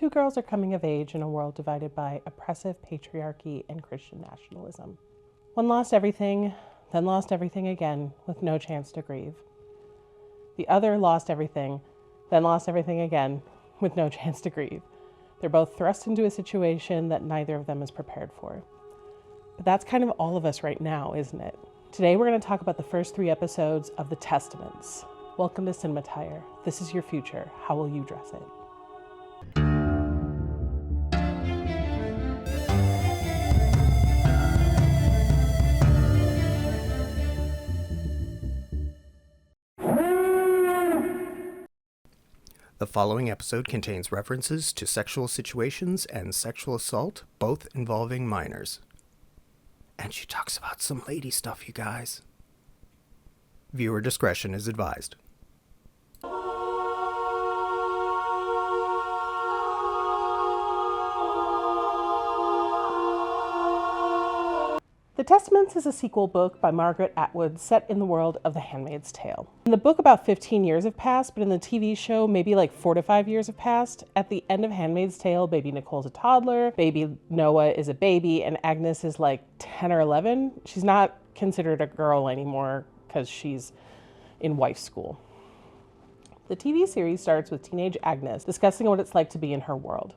two girls are coming of age in a world divided by oppressive patriarchy and Christian nationalism. One lost everything, then lost everything again with no chance to grieve. The other lost everything, then lost everything again with no chance to grieve. They're both thrust into a situation that neither of them is prepared for. But that's kind of all of us right now, isn't it? Today we're going to talk about the first 3 episodes of The Testaments. Welcome to Cinematire. This is your future. How will you dress it? The following episode contains references to sexual situations and sexual assault, both involving minors. And she talks about some lady stuff, you guys. Viewer discretion is advised. The Testaments is a sequel book by Margaret Atwood set in the world of The Handmaid's Tale. In the book, about 15 years have passed, but in the TV show, maybe like 4 to 5 years have passed. At the end of Handmaid's Tale, baby Nicole's a toddler, baby Noah is a baby, and Agnes is like 10 or 11. She's not considered a girl anymore because she's in wife school. The TV series starts with teenage Agnes discussing what it's like to be in her world.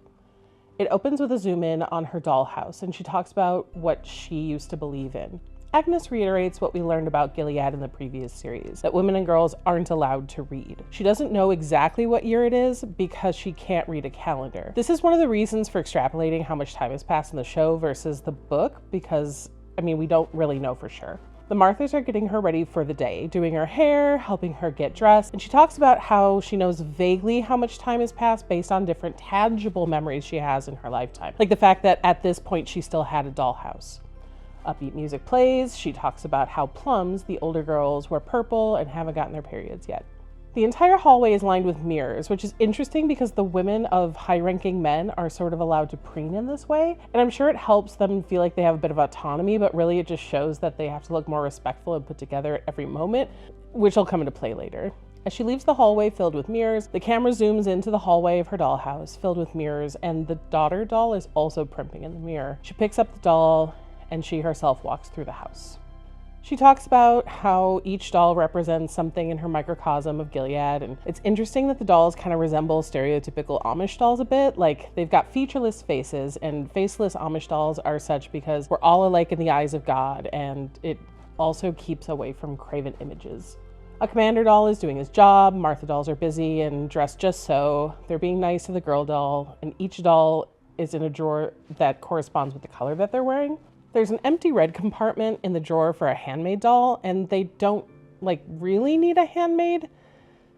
It opens with a zoom in on her dollhouse, and she talks about what she used to believe in. Agnes reiterates what we learned about Gilead in the previous series, that women and girls aren't allowed to read. She doesn't know exactly what year it is because she can't read a calendar. This is one of the reasons for extrapolating how much time has passed in the show versus the book, because, we don't really know for sure. The Marthas are getting her ready for the day, doing her hair, helping her get dressed, and she talks about how she knows vaguely how much time has passed based on different tangible memories she has in her lifetime. Like the fact that at this point she still had a dollhouse. Upbeat music plays. She talks about how plums, the older girls, wear purple and haven't gotten their periods yet. The entire hallway is lined with mirrors, which is interesting because the women of high-ranking men are sort of allowed to preen in this way, and I'm sure it helps them feel like they have a bit of autonomy, but really it just shows that they have to look more respectful and put together at every moment, which will come into play later. As she leaves the hallway filled with mirrors, the camera zooms into the hallway of her dollhouse filled with mirrors, and the daughter doll is also primping in the mirror. She picks up the doll, and she herself walks through the house. She talks about how each doll represents something in her microcosm of Gilead, and it's interesting that the dolls kind of resemble stereotypical Amish dolls a bit. Like, they've got featureless faces, and faceless Amish dolls are such because we're all alike in the eyes of God, and it also keeps away from craven images. A commander doll is doing his job, Martha dolls are busy and dressed just so. They're being nice to the girl doll, and each doll is in a drawer that corresponds with the color that they're wearing. There's an empty red compartment in the drawer for a handmaid doll, and they don't really need a handmaid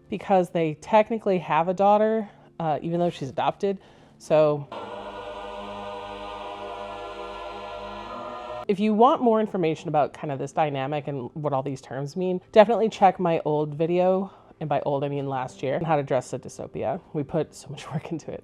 because they technically have a daughter, even though she's adopted. So if you want more information about kind of this dynamic and what all these terms mean, definitely check my old video, and by old I mean last year, on how to dress a dystopia. We put so much work into it.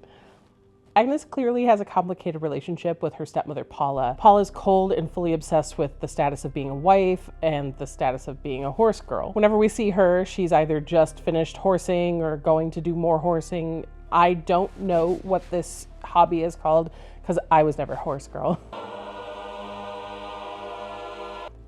Agnes clearly has a complicated relationship with her stepmother, Paula. Paula's cold and fully obsessed with the status of being a wife and the status of being a horse girl. Whenever we see her, she's either just finished horsing or going to do more horsing. I don't know what this hobby is called because I was never a horse girl.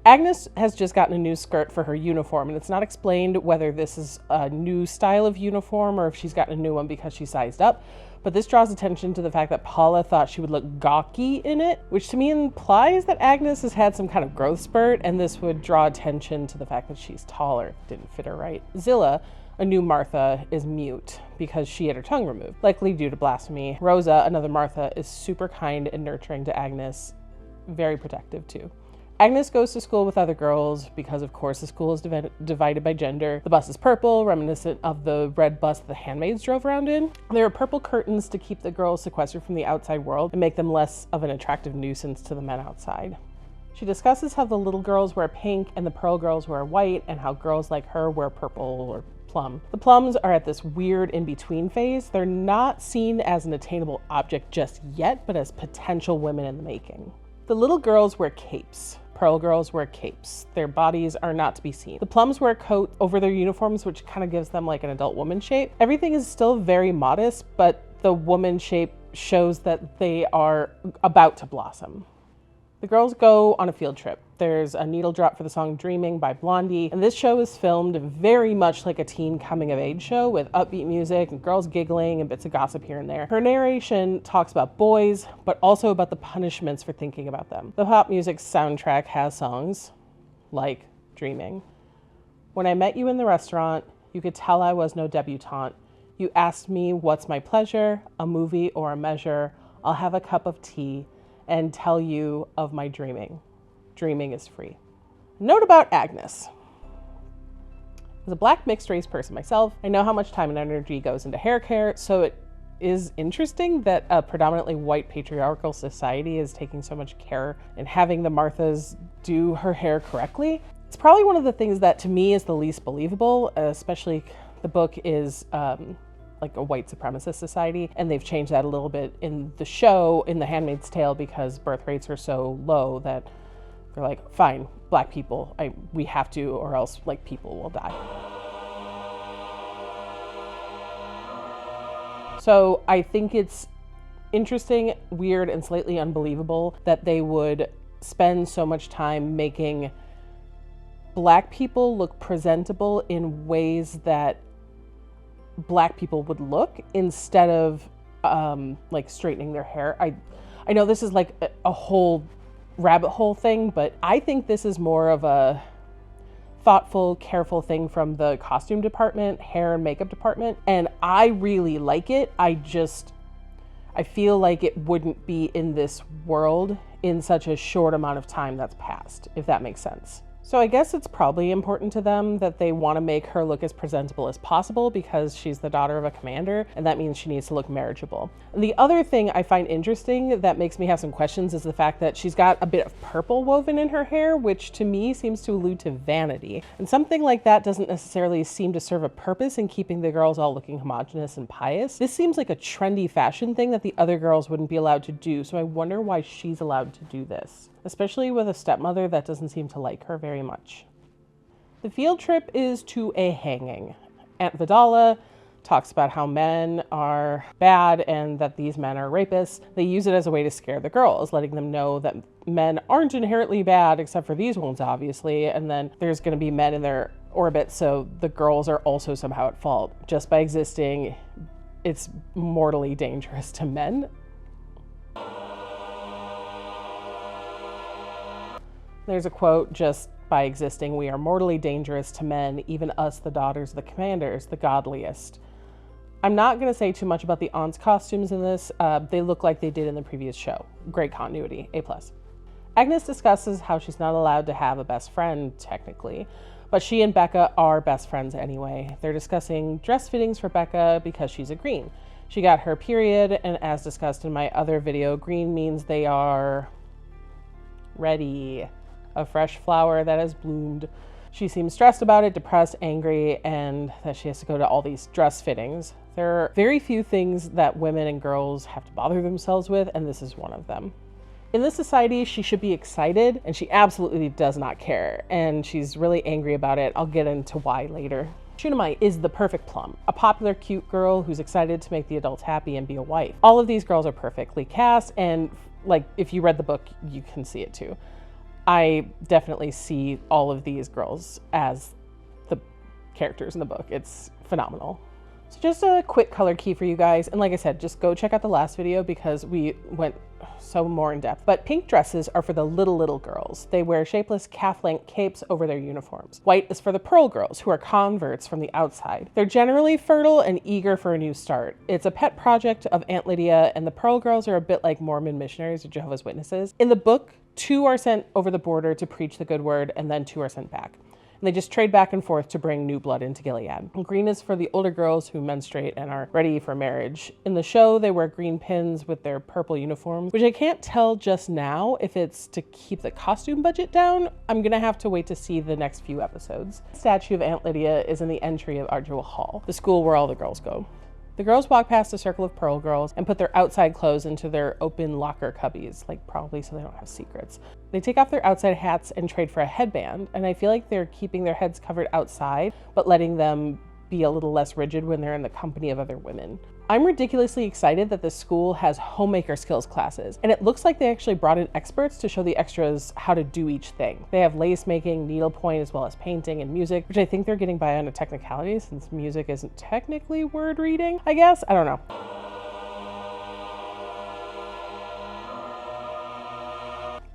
Agnes has just gotten a new skirt for her uniform, and it's not explained whether this is a new style of uniform or if she's gotten a new one because she sized up. But this draws attention to the fact that Paula thought she would look gawky in it, which to me implies that Agnes has had some kind of growth spurt, and this would draw attention to the fact that she's taller. Didn't fit her right. Zilla, a new Martha, is mute because she had her tongue removed, likely due to blasphemy. Rosa, another Martha, is super kind and nurturing to Agnes, very protective too. Agnes goes to school with other girls because, of course, the school is divided by gender. The bus is purple, reminiscent of the red bus the handmaids drove around in. There are purple curtains to keep the girls sequestered from the outside world and make them less of an attractive nuisance to the men outside. She discusses how the little girls wear pink and the pearl girls wear white, and how girls like her wear purple or plum. The plums are at this weird in-between phase. They're not seen as an attainable object just yet, but as potential women in the making. The little girls wear capes. Pearl girls wear capes. Their bodies are not to be seen. The plums wear coats over their uniforms, which kind of gives them like an adult woman shape. Everything is still very modest, but the woman shape shows that they are about to blossom. The girls go on a field trip. There's a needle drop for the song Dreaming by Blondie, and this show is filmed very much like a teen coming-of-age show with upbeat music and girls giggling and bits of gossip here and there. Her narration talks about boys, but also about the punishments for thinking about them. The pop music soundtrack has songs like Dreaming. When I met you in the restaurant, you could tell I was no debutante. You asked me what's my pleasure, a movie or a measure. I'll have a cup of tea and tell you of my dreaming. Dreaming is free. Note about Agnes. As a Black mixed race person myself, I know how much time and energy goes into hair care, so it is interesting that a predominantly white patriarchal society is taking so much care in having the Marthas do her hair correctly. It's probably one of the things that to me is the least believable, especially the book is like a white supremacist society, and they've changed that a little bit in the show, in The Handmaid's Tale, because birth rates are so low that they're like, fine, Black people, we have to, or else like people will die. So I think it's interesting, weird, and slightly unbelievable that they would spend so much time making Black people look presentable in ways that Black people would look instead of like straightening their hair. I know this is like a whole rabbit hole thing, but I think this is more of a thoughtful, careful thing from the costume department, hair and makeup department, and I really like it. I feel like it wouldn't be in this world in such a short amount of time that's passed, if that makes sense. So I guess it's probably important to them that they want to make her look as presentable as possible because she's the daughter of a commander, and that means she needs to look marriageable. And the other thing I find interesting that makes me have some questions is the fact that she's got a bit of purple woven in her hair, which to me seems to allude to vanity. And something like that doesn't necessarily seem to serve a purpose in keeping the girls all looking homogenous and pious. This seems like a trendy fashion thing that the other girls wouldn't be allowed to do, so I wonder why she's allowed to do this, especially with a stepmother that doesn't seem to like her very much. The field trip is to a hanging. Aunt Vidala talks about how men are bad and that these men are rapists. They use it as a way to scare the girls, letting them know that men aren't inherently bad, except for these ones, obviously, and then there's going to be men in their orbit, so the girls are also somehow at fault. Just by existing, it's mortally dangerous to men. There's a quote, just by existing, we are mortally dangerous to men, even us, the daughters of the commanders, the godliest. I'm not going to say too much about the aunts' costumes in this. They look like they did in the previous show. Great continuity, A+. Agnes discusses how she's not allowed to have a best friend, technically, but she and Becca are best friends anyway. They're discussing dress fittings for Becca because she's a green. She got her period, and as discussed in my other video, green means they are ready. A fresh flower that has bloomed. She seems stressed about it, depressed, angry, and that she has to go to all these dress fittings. There are very few things that women and girls have to bother themselves with, and this is one of them. In this society, she should be excited, and she absolutely does not care, and she's really angry about it. I'll get into why later. Shunammite is the perfect plum, a popular, cute girl who's excited to make the adults happy and be a wife. All of these girls are perfectly cast, and like if you read the book, you can see it too. I definitely see all of these girls as the characters in the book. It's phenomenal. So just a quick color key for you guys. And like I said, just go check out the last video because we went so more in depth. But pink dresses are for the little girls. They wear shapeless calf-length capes over their uniforms. White is for the pearl girls, who are converts from the outside. They're generally fertile and eager for a new start. It's a pet project of Aunt Lydia, and the pearl girls are a bit like Mormon missionaries or Jehovah's Witnesses. In the book, 2 are sent over the border to preach the good word, and then 2 are sent back. And they just trade back and forth to bring new blood into Gilead. And green is for the older girls who menstruate and are ready for marriage. In the show, they wear green pins with their purple uniforms, which I can't tell just now if it's to keep the costume budget down. I'm gonna have to wait to see the next few episodes. The statue of Aunt Lydia is in the entry of Ardua Hall, the school where all the girls go. The girls walk past a circle of pearl girls and put their outside clothes into their open locker cubbies, like probably so they don't have secrets. They take off their outside hats and trade for a headband, and I feel like they're keeping their heads covered outside, but letting them be a little less rigid when they're in the company of other women. I'm ridiculously excited that the school has homemaker skills classes, and it looks like they actually brought in experts to show the extras how to do each thing. They have lace making, needlepoint, as well as painting and music, which I think they're getting by on a technicality since music isn't technically word reading, I guess. I don't know.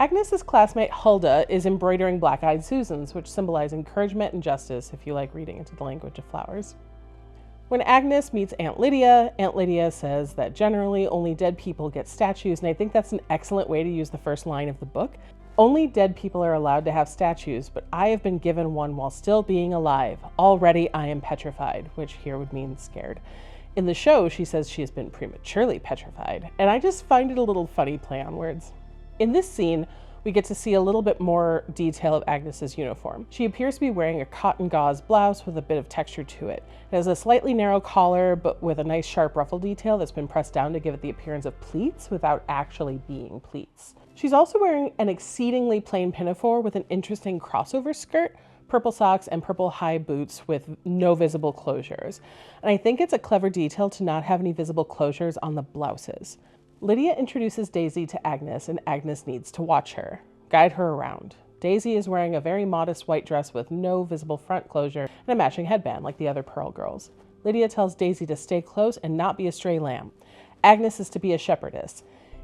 Agnes's classmate Hulda is embroidering black-eyed Susans, which symbolize encouragement and justice if you like reading into the language of flowers. When Agnes meets Aunt Lydia says that generally only dead people get statues, and I think that's an excellent way to use the first line of the book. Only dead people are allowed to have statues, but I have been given one while still being alive. Already I am petrified, which here would mean scared. In the show, she says she has been prematurely petrified, and I just find it a little funny play on words. In this scene, we get to see a little bit more detail of Agnes's uniform. She appears to be wearing a cotton gauze blouse with a bit of texture to it. It has a slightly narrow collar, but with a nice sharp ruffle detail that's been pressed down to give it the appearance of pleats without actually being pleats. She's also wearing an exceedingly plain pinafore with an interesting crossover skirt, purple socks, and purple high boots with no visible closures. And I think it's a clever detail to not have any visible closures on the blouses. Lydia introduces Daisy to Agnes, and Agnes needs to watch her, guide her around. Daisy is wearing a very modest white dress with no visible front closure and a matching headband like the other Pearl girls. Lydia tells Daisy to stay close and not be a stray lamb. Agnes is to be a shepherdess.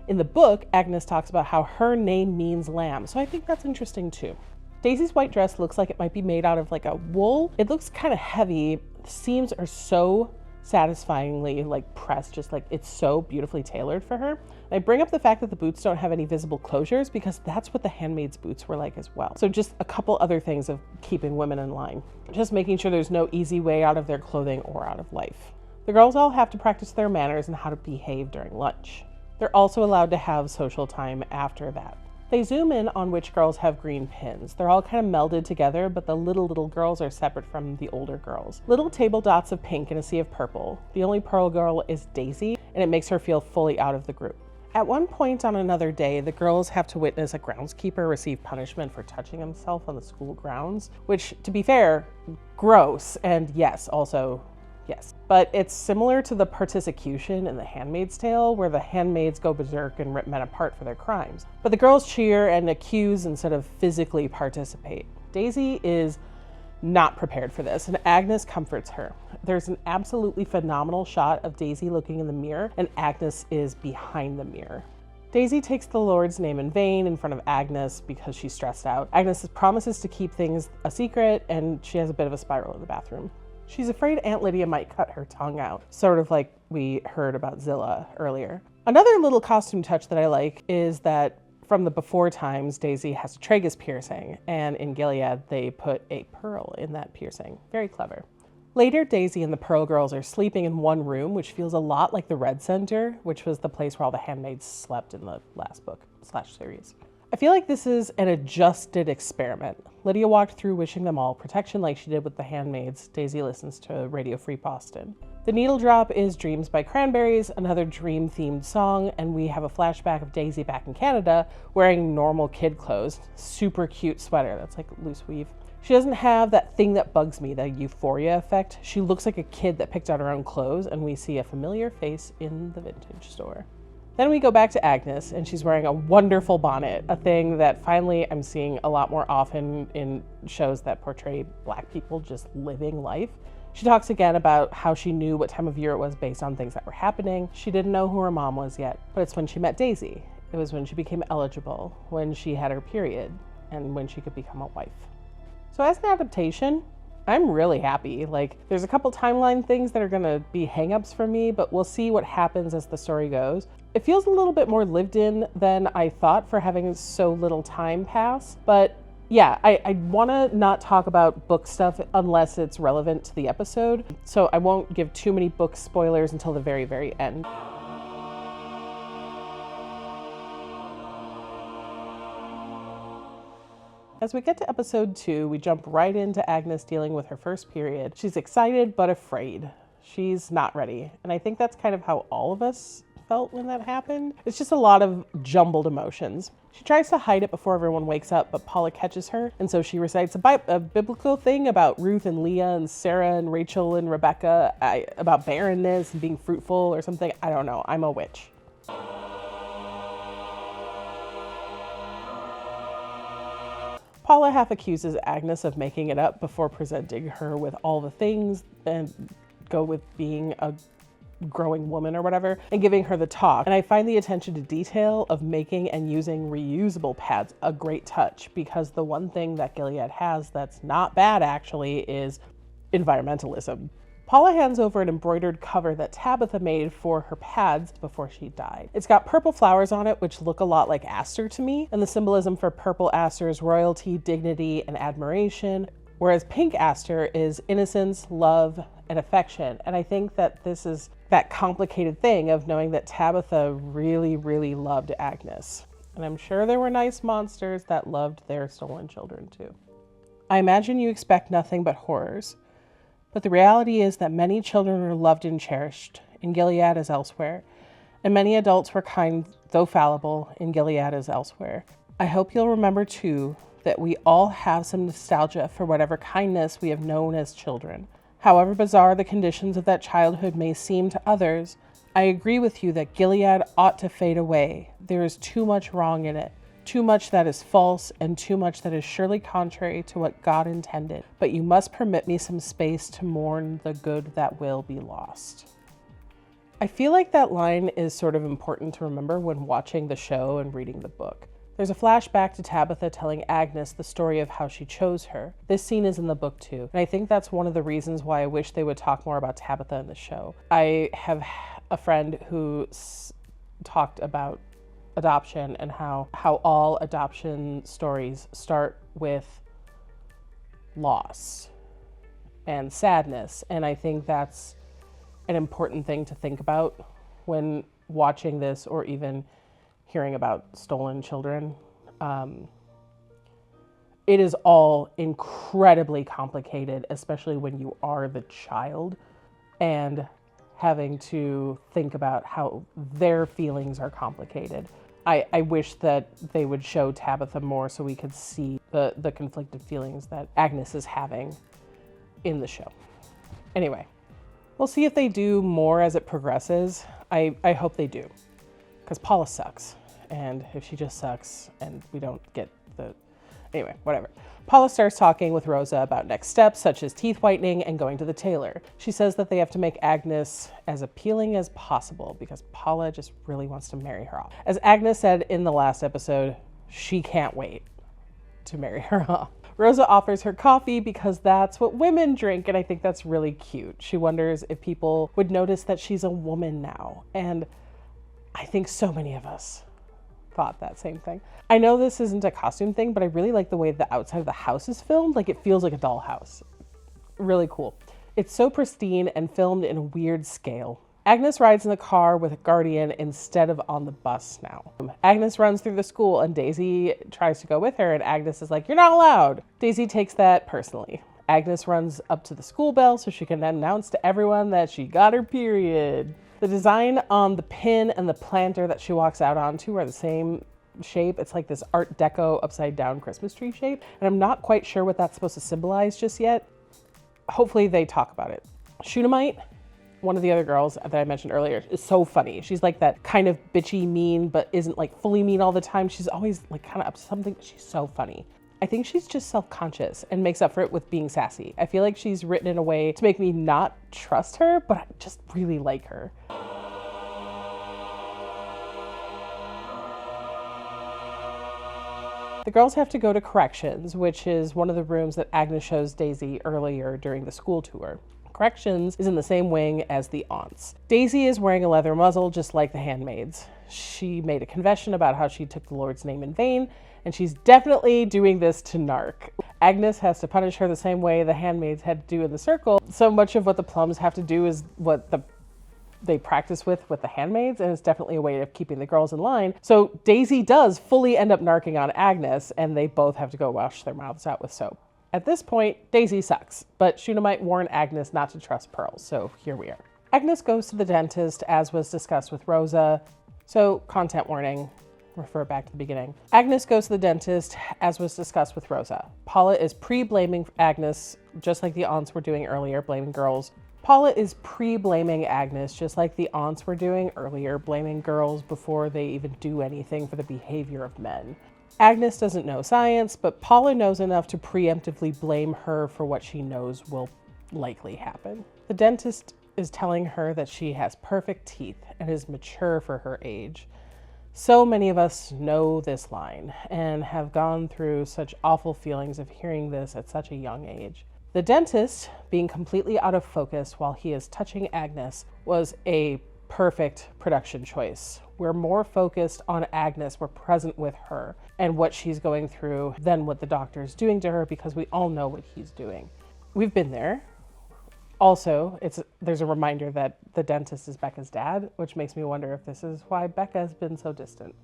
In the book, Agnes talks about how her name means lamb, so I think that's interesting too. Daisy's white dress looks like it might be made out of like a wool. It looks kind of heavy. The seams are so satisfyingly like pressed, just like it's so beautifully tailored for her. And I bring up the fact that the boots don't have any visible closures because that's what the handmaid's boots were like as well. So just a couple other things of keeping women in line. Just making sure there's no easy way out of their clothing or out of life. The girls all have to practice their manners and how to behave during lunch. They're also allowed to have social time after that. They zoom in on which girls have green pins. They're all kind of melded together, but the little girls are separate from the older girls. Little table dots of pink and a sea of purple. The only Pearl girl is Daisy, and it makes her feel fully out of the group. At one point on another day, the girls have to witness a groundskeeper receive punishment for touching himself on the school grounds, which, to be fair, gross, and yes, also yes. But it's similar to the particution in The Handmaid's Tale, where the handmaids go berserk and rip men apart for their crimes. But the girls cheer and accuse instead of physically participate. Daisy is not prepared for this, and Agnes comforts her. There's an absolutely phenomenal shot of Daisy looking in the mirror, and Agnes is behind the mirror. Daisy takes the Lord's name in vain in front of Agnes because she's stressed out. Agnes promises to keep things a secret, and she has a bit of a spiral in the bathroom. She's afraid Aunt Lydia might cut her tongue out, sort of like we heard about Zilla earlier. Another little costume touch that I like is that from the before times, Daisy has a tragus piercing, and in Gilead, they put a pearl in that piercing. Very clever. Later, Daisy and the Pearl girls are sleeping in one room, which feels a lot like the Red Center, which was the place where all the handmaids slept in the last book / series. I feel like this is an adjusted experiment. Lydia walked through wishing them all protection like she did with the handmaids. Daisy listens to Radio Free Boston. The needle drop is Dreams by Cranberries, another dream-themed song, and we have a flashback of Daisy back in Canada wearing normal kid clothes. Super cute sweater that's like loose weave. She doesn't have that thing that bugs me, the euphoria effect. She looks like a kid that picked out her own clothes, and we see a familiar face in the vintage store. Then we go back to Agnes, and she's wearing a wonderful bonnet, a thing that finally I'm seeing a lot more often in shows that portray Black people just living life. She talks again about how she knew what time of year it was based on things that were happening. She didn't know who her mom was yet, but it's when she met Daisy. It was when she became eligible, when she had her period, and when she could become a wife. So as an adaptation, I'm really happy. Like, there's a couple timeline things that are gonna be hangups for me, but we'll see what happens as the story goes. It feels a little bit more lived in than I thought for having so little time pass, but yeah, I wanna not talk about book stuff unless it's relevant to the episode, so I won't give too many book spoilers until the very, very end. As we get to episode 2, we jump right into Agnes dealing with her first period. She's excited but afraid. She's not ready. And I think that's kind of how all of us felt when that happened. It's just a lot of jumbled emotions. She tries to hide it before everyone wakes up, but Paula catches her, and so she recites a biblical thing about Ruth and Leah and Sarah and Rachel and Rebecca, about barrenness and being fruitful or something. I don't know. I'm a witch. Paula half accuses Agnes of making it up before presenting her with all the things and go with being a growing woman or whatever and giving her the talk. And I find the attention to detail of making and using reusable pads a great touch, because the one thing that Gilead has that's not bad actually is environmentalism. Paula hands over an embroidered cover that Tabitha made for her pads before she died. It's got purple flowers on it, which look a lot like aster to me, and the symbolism for purple aster is royalty, dignity, and admiration, whereas pink aster is innocence, love, and affection. And I think that this is that complicated thing of knowing that Tabitha really, really loved Agnes. And I'm sure there were nice monsters that loved their stolen children too. I imagine you expect nothing but horrors, but the reality is that many children are loved and cherished, in Gilead as elsewhere, and many adults were kind, though fallible, in Gilead as elsewhere. I hope you'll remember too that we all have some nostalgia for whatever kindness we have known as children. However bizarre the conditions of that childhood may seem to others, I agree with you that Gilead ought to fade away. There is too much wrong in it, too much that is false, and too much that is surely contrary to what God intended. But you must permit me some space to mourn the good that will be lost. I feel like that line is sort of important to remember when watching the show and reading the book. There's a flashback to Tabitha telling Agnes the story of how she chose her. This scene is in the book too, and I think that's one of the reasons why I wish they would talk more about Tabitha in the show. I have a friend who talked about adoption and how all adoption stories start with loss and sadness, and I think that's an important thing to think about when watching this or even hearing about stolen children. It is all incredibly complicated, especially when you are the child and having to think about how their feelings are complicated. I wish that they would show Tabitha more so we could see the conflicted feelings that Agnes is having in the show. Anyway, we'll see if they do more as it progresses. I hope they do, because Paula sucks. And if she just sucks and we don't get anyway, whatever. Paula starts talking with Rosa about next steps, such as teeth whitening and going to the tailor. She says that they have to make Agnes as appealing as possible because Paula just really wants to marry her off. As Agnes said in the last episode, she can't wait to marry her off. Rosa offers her coffee because that's what women drink, and I think that's really cute. She wonders if people would notice that she's a woman now, and I think so many of us thought that same thing. I know this isn't a costume thing, but I really like the way the outside of the house is filmed. Like, it feels like a dollhouse. Really cool. It's so pristine and filmed in a weird scale. Agnes rides in the car with a guardian instead of on the bus now. Agnes runs through the school and Daisy tries to go with her, and Agnes is like, "You're not allowed." Daisy takes that personally. Agnes runs up to the school bell so she can announce to everyone that she got her period. The design on the pin and the planter that she walks out onto are the same shape. It's like this Art Deco upside down Christmas tree shape, and I'm not quite sure what that's supposed to symbolize just yet. Hopefully they talk about it. Shunammite, one of the other girls that I mentioned earlier, is so funny. She's like that kind of bitchy mean, but isn't like fully mean all the time. She's always like kind of up to something, but she's so funny. I think she's just self-conscious and makes up for it with being sassy. I feel like she's written in a way to make me not trust her, but I just really like her. The girls have to go to corrections, which is one of the rooms that Agnes shows Daisy earlier during the school tour. Corrections is in the same wing as the aunts. Daisy is wearing a leather muzzle just like the handmaids. She made a confession about how she took the Lord's name in vain, and she's definitely doing this to narc. Agnes has to punish her the same way the handmaids had to do in the circle. So much of what the Plums have to do is what they practice with the handmaids, and it's definitely a way of keeping the girls in line. So Daisy does fully end up narking on Agnes, and they both have to go wash their mouths out with soap. At this point, Daisy sucks, but Shunammite warned Agnes not to trust Pearl, so here we are. Agnes goes to the dentist, as was discussed with Rosa. So, content warning, refer back to the beginning. Agnes goes to the dentist, as was discussed with Rosa. Paula is pre-blaming Agnes, just like the aunts were doing earlier, blaming girls. Paula is pre-blaming Agnes, just like the aunts were doing earlier, blaming girls before they even do anything for the behavior of men. Agnes doesn't know science, but Paula knows enough to preemptively blame her for what she knows will likely happen. The dentist is telling her that she has perfect teeth and is mature for her age. So many of us know this line and have gone through such awful feelings of hearing this at such a young age. The dentist, being completely out of focus while he is touching Agnes, was a perfect production choice. We're more focused on Agnes, we're present with her and what she's going through than what the doctor is doing to her, because we all know what he's doing. We've been there. Also, there's a reminder that the dentist is Becca's dad, which makes me wonder if this is why Becca has been so distant.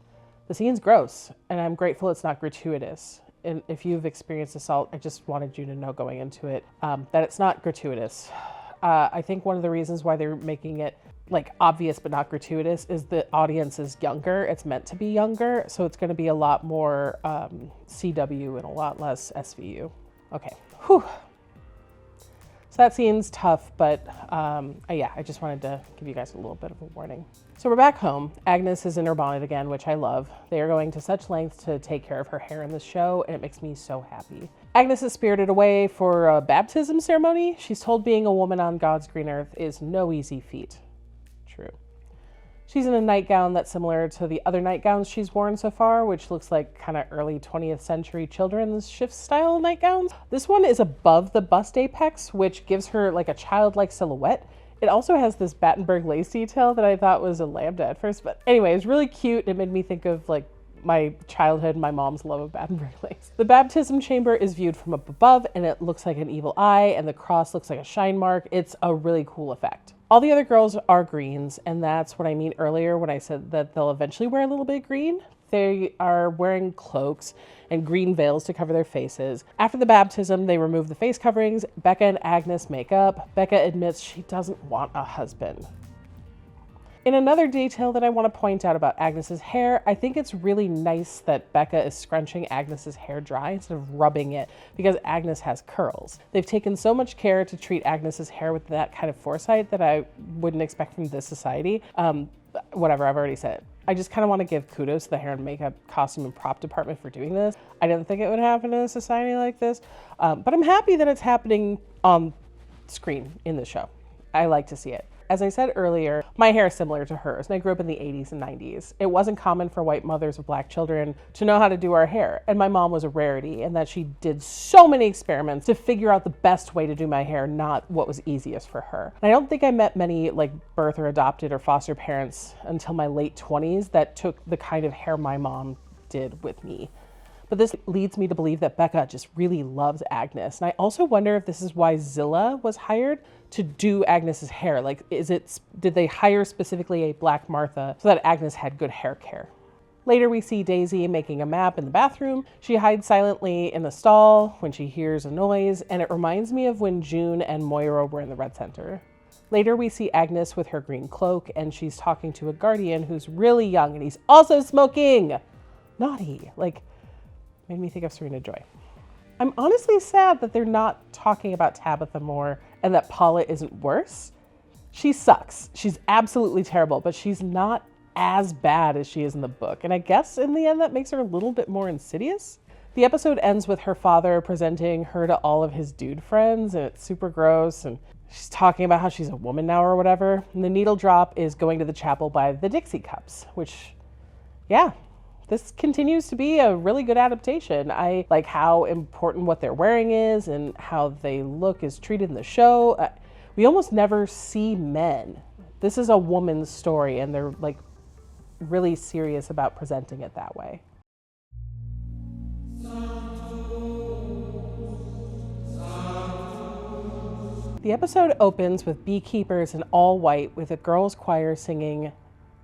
The scene's gross, and I'm grateful it's not gratuitous. And if you've experienced assault, I just wanted you to know going into it that it's not gratuitous. I think one of the reasons why they're making it like obvious but not gratuitous is the audience is younger. It's meant to be younger, so it's going to be a lot more CW and a lot less SVU. Okay. Whew. So that scene's tough, but yeah, I just wanted to give you guys a little bit of a warning. So we're back home. Agnes is in her bonnet again, which I love. They are going to such lengths to take care of her hair in this show, and it makes me so happy. Agnes is spirited away for a baptism ceremony. She's told being a woman on God's green earth is no easy feat. True. She's in a nightgown that's similar to the other nightgowns she's worn so far, which looks like kind of early 20th century children's shift style nightgowns. This one is above the bust apex, which gives her like a childlike silhouette. It also has this Battenberg lace detail that I thought was a lambda at first, but anyway, it's really cute. It made me think of like my childhood, my mom's love of Battenberg lace. The baptism chamber is viewed from up above, and it looks like an evil eye, and the cross looks like a shine mark. It's a really cool effect. All the other girls are greens, and that's what I mean earlier when I said that they'll eventually wear a little bit of green. They are wearing cloaks and green veils to cover their faces. After the baptism, they remove the face coverings. Becca and Agnes make up. Becca admits she doesn't want a husband. In another detail that I want to point out about Agnes's hair, I think it's really nice that Becca is scrunching Agnes's hair dry instead of rubbing it, because Agnes has curls. They've taken so much care to treat Agnes's hair with that kind of foresight that I wouldn't expect from this society. Whatever, I've already said it. I just kind of want to give kudos to the hair and makeup, costume, and prop department for doing this. I didn't think it would happen in a society like this, but I'm happy that it's happening on screen in the show. I like to see it. As I said earlier, my hair is similar to hers, and I grew up in the 80s and 90s. It wasn't common for white mothers of black children to know how to do our hair, and my mom was a rarity in that she did so many experiments to figure out the best way to do my hair, not what was easiest for her. And I don't think I met many like birth or adopted or foster parents until my late 20s that took the kind of hair my mom did with me. But this leads me to believe that Becca just really loves Agnes. And I also wonder if this is why Zilla was hired to do Agnes's hair. Like, did they hire specifically a Black Martha so that Agnes had good hair care? Later, we see Daisy making a map in the bathroom. She hides silently in the stall when she hears a noise, and it reminds me of when June and Moira were in the Red Center. Later, we see Agnes with her green cloak, and she's talking to a guardian who's really young, and he's also smoking. Naughty. Like, made me think of Serena Joy. I'm honestly sad that they're not talking about Tabitha more and that Paula isn't worse. She sucks. She's absolutely terrible, but she's not as bad as she is in the book. And I guess in the end that makes her a little bit more insidious. The episode ends with her father presenting her to all of his dude friends, and it's super gross. And she's talking about how she's a woman now or whatever. And the needle drop is going to the chapel by the Dixie Cups, which, yeah. This continues to be a really good adaptation. I like how important what they're wearing is and how they look is treated in the show. We almost never see men. This is a woman's story, and they're like really serious about presenting it that way. The episode opens with beekeepers in all white with a girls' choir singing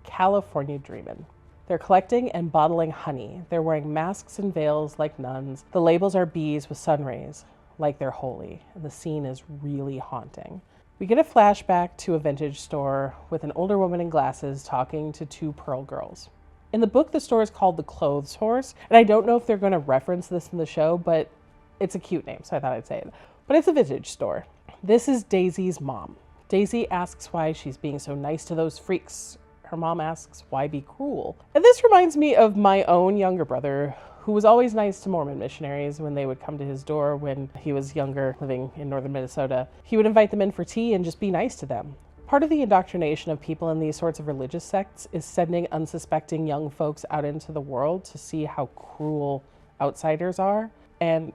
California Dreamin'. They're collecting and bottling honey. They're wearing masks and veils like nuns. The labels are bees with sun rays, like they're holy. And the scene is really haunting. We get a flashback to a vintage store with an older woman in glasses talking to two Pearl girls. In the book, the store is called the Clothes Horse, and I don't know if they're going to reference this in the show, but it's a cute name, so I thought I'd say it. But it's a vintage store. This is Daisy's mom. Daisy asks why she's being so nice to those freaks. Her mom asks, why be cruel? And this reminds me of my own younger brother, who was always nice to Mormon missionaries when they would come to his door when he was younger, living in northern Minnesota. He would invite them in for tea and just be nice to them. Part of the indoctrination of people in these sorts of religious sects is sending unsuspecting young folks out into the world to see how cruel outsiders are. And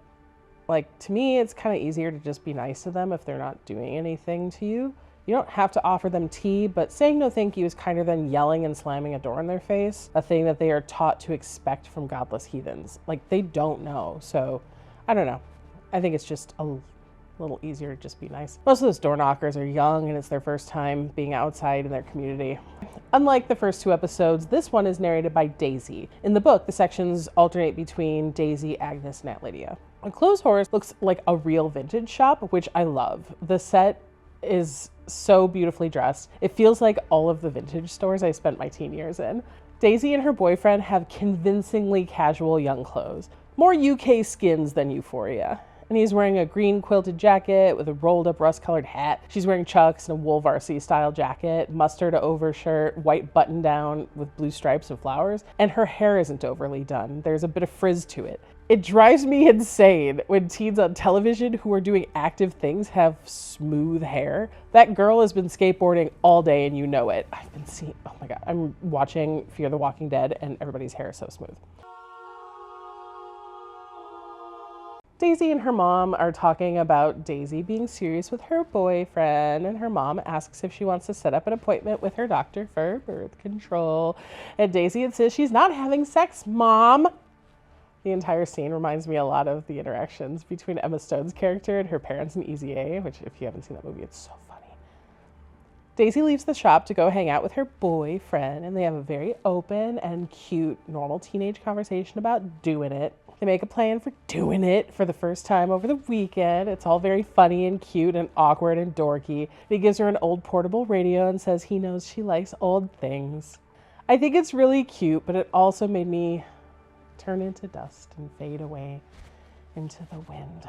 to me, it's kind of easier to just be nice to them if they're not doing anything to you. You don't have to offer them tea, but saying no thank you is kinder than yelling and slamming a door in their face, a thing that they are taught to expect from godless heathens. They don't know. So, I don't know. I think it's just a little easier to just be nice. Most of those door knockers are young and it's their first time being outside in their community. Unlike the first two episodes, this one is narrated by Daisy. In the book, the sections alternate between Daisy, Agnes, and Aunt Lydia. The Clothes Horse looks like a real vintage shop, which I love. The set is so beautifully dressed. It feels like all of the vintage stores I spent my teen years in. Daisy and her boyfriend have convincingly casual young clothes. More UK skins than Euphoria. And he's wearing a green quilted jacket with a rolled up rust-colored hat. She's wearing Chucks and a wool varsity style jacket, mustard overshirt, white button down with blue stripes and flowers, and her hair isn't overly done. There's a bit of frizz to it. It drives me insane when teens on television who are doing active things have smooth hair. That girl has been skateboarding all day and you know it. Oh my God, I'm watching Fear the Walking Dead and everybody's hair is so smooth. Daisy and her mom are talking about Daisy being serious with her boyfriend, and her mom asks if she wants to set up an appointment with her doctor for birth control. And Daisy insists she's not having sex, Mom. The entire scene reminds me a lot of the interactions between Emma Stone's character and her parents in Easy A, which if you haven't seen that movie, it's so funny. Daisy leaves the shop to go hang out with her boyfriend, and they have a very open and cute, normal teenage conversation about doing it. They make a plan for doing it for the first time over the weekend. It's all very funny and cute and awkward and dorky. He gives her an old portable radio and says he knows she likes old things. I think it's really cute, but it also made me turn into dust and fade away into the wind.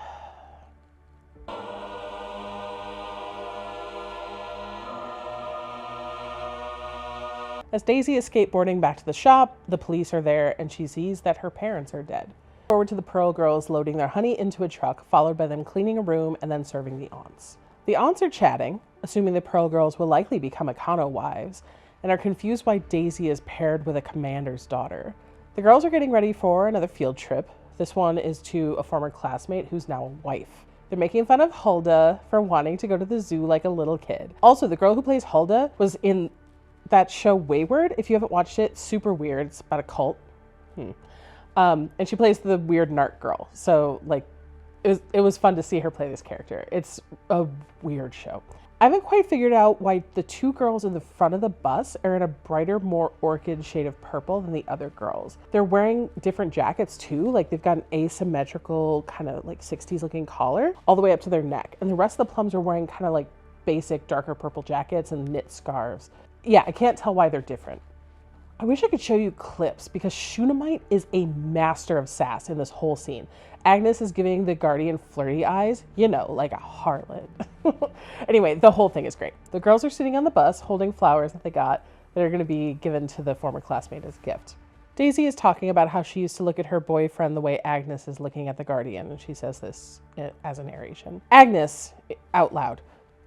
As Daisy is skateboarding back to the shop, the police are there and she sees that her parents are dead. Forward to the Pearl girls loading their honey into a truck, followed by them cleaning a room and then serving the aunts. The aunts are chatting, assuming the Pearl girls will likely become Econo wives, and are confused why Daisy is paired with a commander's daughter. The girls are getting ready for another field trip. This one is to a former classmate who's now a wife. They're making fun of Hulda for wanting to go to the zoo like a little kid. Also, the girl who plays Hulda was in that show Wayward. If you haven't watched it, super weird. It's about a cult. And she plays the weird narc girl. So it was fun to see her play this character. It's a weird show. I haven't quite figured out why the two girls in the front of the bus are in a brighter, more orchid shade of purple than the other girls. They're wearing different jackets too. They've got an asymmetrical kind of 60s looking collar all the way up to their neck. And the rest of the plums are wearing kind of basic darker purple jackets and knit scarves. Yeah, I can't tell why they're different. I wish I could show you clips because Shunammite is a master of sass in this whole scene. Agnes is giving the Guardian flirty eyes, like a harlot. Anyway, the whole thing is great. The girls are sitting on the bus holding flowers that they got that are going to be given to the former classmate as a gift. Daisy is talking about how she used to look at her boyfriend the way Agnes is looking at the Guardian, and she says this as a narration. Agnes, out loud,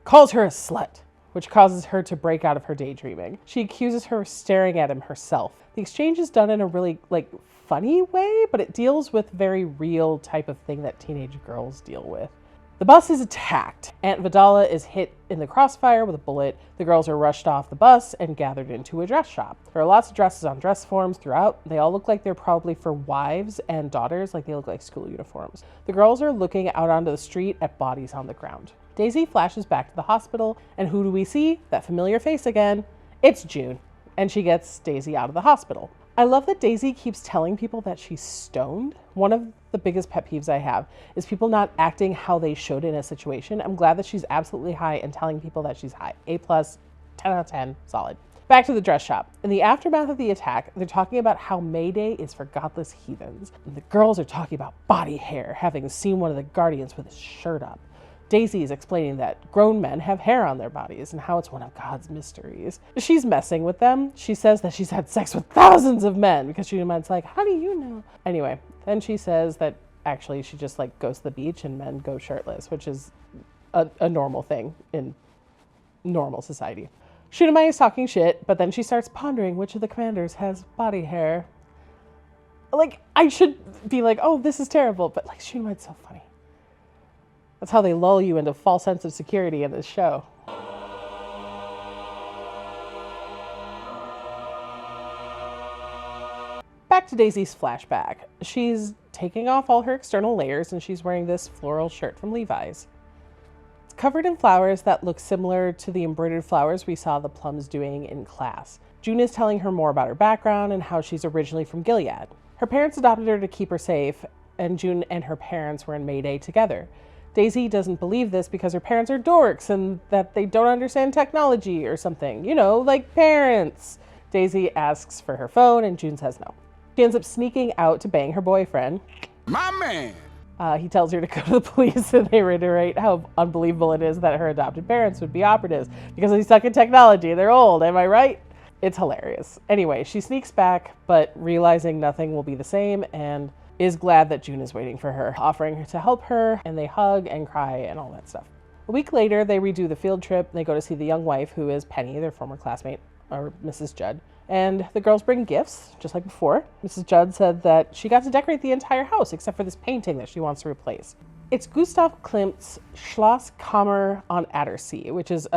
calls her a slut, which causes her to break out of her daydreaming. She accuses her of staring at him herself. The exchange is done in a really, funny way, but it deals with very real type of thing that teenage girls deal with. The bus is attacked. Aunt Vidala is hit in the crossfire with a bullet. The girls are rushed off the bus and gathered into a dress shop. There are lots of dresses on dress forms throughout. They all look like they're probably for wives and daughters, they look like school uniforms. The girls are looking out onto the street at bodies on the ground. Daisy flashes back to the hospital, and who do we see? That familiar face again. It's June. and she gets Daisy out of the hospital. I love that Daisy keeps telling people that she's stoned. One of the biggest pet peeves I have is people not acting how they should in a situation. I'm glad that she's absolutely high and telling people that she's high. A+, 10 out of 10, solid. Back to the dress shop. In the aftermath of the attack, they're talking about how May Day is for godless heathens. And the girls are talking about body hair, having seen one of the Guardians with his shirt up. Daisy is explaining that grown men have hair on their bodies and how it's one of God's mysteries. She's messing with them. She says that she's had sex with thousands of men because Shunamon's like, how do you know? Anyway, then she says that actually she just like goes to the beach and men go shirtless, which is a normal thing in normal society. Shunamon's is talking shit, but then she starts pondering which of the commanders has body hair. Like, I should be like, oh, this is terrible, but like Shunamon's so funny. That's how they lull you into a false sense of security in this show. Back to Daisy's flashback. She's taking off all her external layers and she's wearing this floral shirt from Levi's. It's covered in flowers that look similar to the embroidered flowers we saw the Plums doing in class. June is telling her more about her background and how she's originally from Gilead. Her parents adopted her to keep her safe, and June and her parents were in May Day together. Daisy doesn't believe this because her parents are dorks and that they don't understand technology or something. You know, like parents. Daisy asks for her phone and June says no. She ends up sneaking out to bang her boyfriend. My man! He tells her to go to the police and they reiterate how unbelievable it is that her adopted parents would be operatives because they suck at technology. They're old, am I right? It's hilarious. Anyway, she sneaks back, but realizing nothing will be the same and is glad that June is waiting for her, offering her to help her, and they hug and cry and all that stuff. A week later, they redo the field trip. They go to see the young wife, who is Penny, their former classmate, or Mrs. Judd. And the girls bring gifts, just like before. Mrs. Judd said that she got to decorate the entire house, except for this painting that she wants to replace. It's Gustav Klimt's Schloss Kammer on Attersee, which is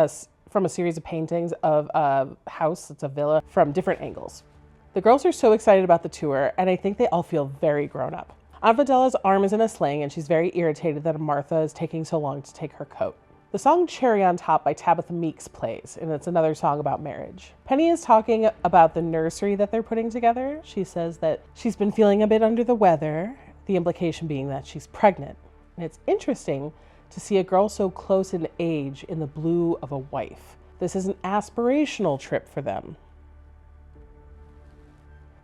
from a series of paintings of a house, it's a villa, from different angles. The girls are so excited about the tour, and I think they all feel very grown up. Aunt Vidalla's arm is in a sling, and she's very irritated that Martha is taking so long to take her coat. The song Cherry on Top by Tabitha Meeks plays, and it's another song about marriage. Penny is talking about the nursery that they're putting together. She says that she's been feeling a bit under the weather, the implication being that she's pregnant. And it's interesting to see a girl so close in age in the blue of a wife. This is an aspirational trip for them.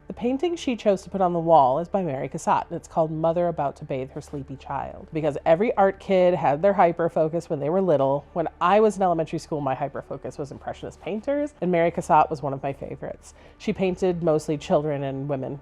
The painting she chose to put on the wall is by Mary Cassatt, and it's called Mother About to Bathe Her Sleepy Child. Because every art kid had their hyperfocus when they were little. When I was in elementary school, my hyperfocus was Impressionist painters, and Mary Cassatt was one of my favorites. She painted mostly children and women.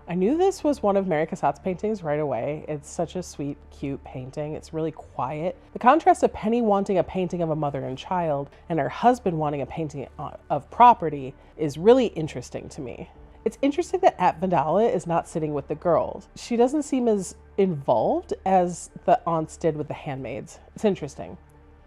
I knew this was one of Mary Cassatt's paintings right away. It's such a sweet, cute painting. It's really quiet. The contrast of Penny wanting a painting of a mother and child and her husband wanting a painting of property is really interesting to me. It's interesting that Aunt Vidalla is not sitting with the girls. She doesn't seem as involved as the aunts did with the handmaids. It's interesting.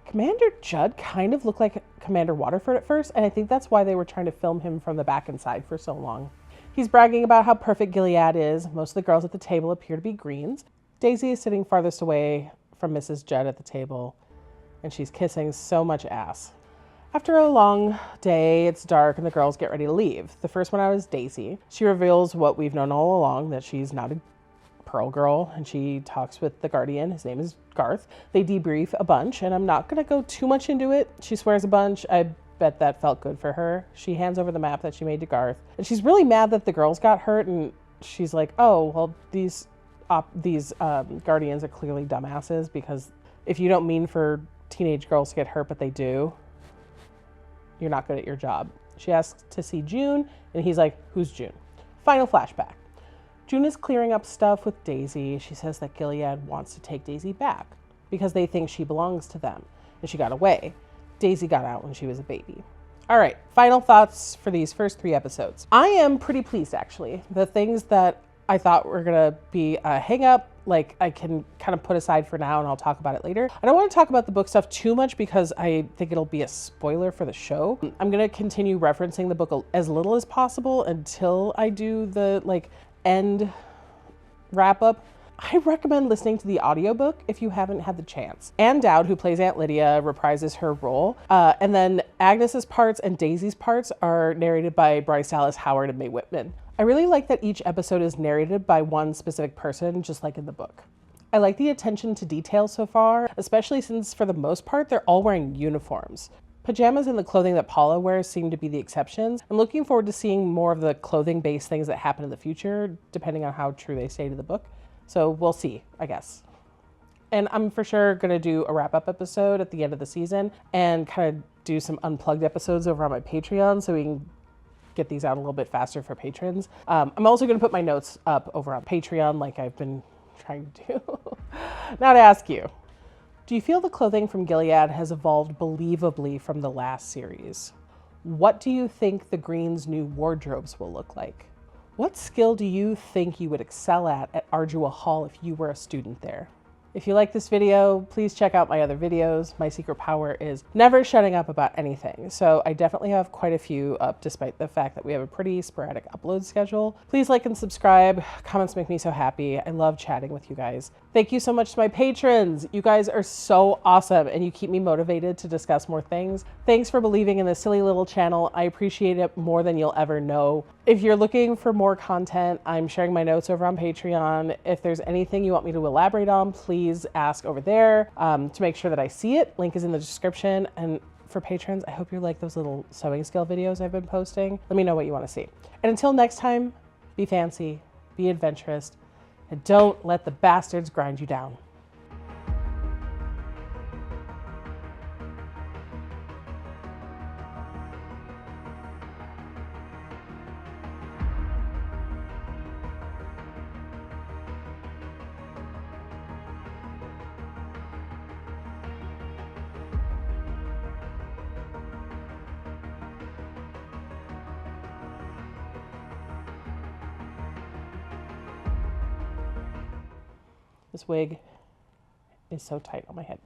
Commander Judd kind of looked like Commander Waterford at first, and I think that's why they were trying to film him from the back and side for so long. He's bragging about how perfect Gilead is. Most of the girls at the table appear to be Greens. Daisy is sitting farthest away from Mrs. Judd at the table, and she's kissing so much ass. After a long day, it's dark and the girls get ready to leave. The first one out is Daisy. She reveals what we've known all along, that she's not a Pearl girl, and she talks with the Guardian. His name is Garth. They debrief a bunch, and I'm not going to go too much into it. She swears a bunch. I bet that felt good for her. She hands over the map that she made to Garth, and she's really mad that the girls got hurt, and she's like, oh, well, these Guardians are clearly dumbasses, because if you don't mean for teenage girls to get hurt, but they do, you're not good at your job. She asks to see June, and he's like, who's June? Final flashback. June is clearing up stuff with Daisy. She says that Gilead wants to take Daisy back because they think she belongs to them, and she got away. Daisy got out when she was a baby. All right, final thoughts for these first 3 episodes. I am pretty pleased, actually. The things that I thought were gonna be a hang up, like I can kind of put aside for now and I'll talk about it later. I don't want to talk about the book stuff too much because I think it'll be a spoiler for the show. I'm gonna continue referencing the book as little as possible until I do the end wrap up. I recommend listening to the audiobook if you haven't had the chance. Anne Dowd, who plays Aunt Lydia, reprises her role. And then Agnes's parts and Daisy's parts are narrated by Bryce Dallas Howard and Mae Whitman. I really like that each episode is narrated by one specific person, just like in the book. I like the attention to detail so far, especially since for the most part, they're all wearing uniforms. Pajamas and the clothing that Paula wears seem to be the exceptions. I'm looking forward to seeing more of the clothing-based things that happen in the future, depending on how true they stay to the book. So we'll see, I guess. And I'm for sure going to do a wrap-up episode at the end of the season and kind of do some unplugged episodes over on my Patreon so we can get these out a little bit faster for patrons. I'm also going to put my notes up over on Patreon like I've been trying to do. Now to ask you, do you feel the clothing from Gilead has evolved believably from the last series? What do you think the Green's new wardrobes will look like? What skill do you think you would excel at Ardua Hall if you were a student there? If you like this video, please check out my other videos. My secret power is never shutting up about anything. So I definitely have quite a few up despite the fact that we have a pretty sporadic upload schedule. Please like and subscribe. Comments make me so happy. I love chatting with you guys. Thank you so much to my patrons. You guys are so awesome and you keep me motivated to discuss more things. Thanks for believing in this silly little channel. I appreciate it more than you'll ever know. If you're looking for more content, I'm sharing my notes over on Patreon. If there's anything you want me to elaborate on, please ask over there to make sure that I see it. Link is in the description. And for patrons, I hope you like those little sewing skill videos I've been posting. Let me know what you want to see. And until next time, be fancy, be adventurous, and don't let the bastards grind you down. This wig is so tight on my head.